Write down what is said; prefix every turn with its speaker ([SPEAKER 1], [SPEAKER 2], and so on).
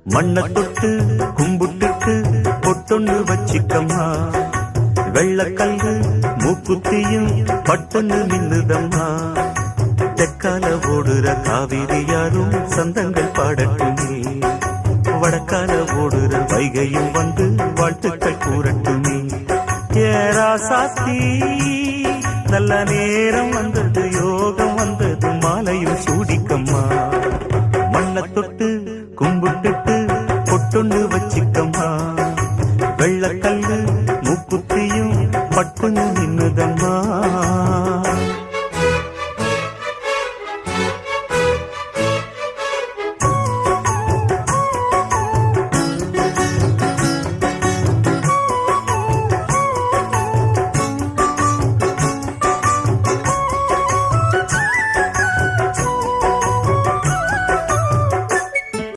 [SPEAKER 1] மண்ண தொட்டு கும்பிட்டுட்டு பொட்டொன்னு வச்சிக்கம்மா. வெள்ளக்கல்லு மூக்குத்தியும் பட்டொன்னு நின்னுதம்மா. தெற்கால ஓடுற காவிரி யாரும் சந்தங்கள் பாடட்டுமே. வடக்கால ஓடுற வைகையும் வந்து வாழ்த்துக்கள் கூறட்டுமே. ஏராசாத்தி நல்ல நேரம் வந்தது, யோகம் வந்தது, மாலையும் சூடிக்கம்மா. மண்ண தொட்டு கும்பிட்டுட்டு பொட்டொன்னு வச்சிக்கம்மா. வெள்ளக்கல்லு மூக்குத்தியும் பட்டுன்னு நின்னுதம்மா.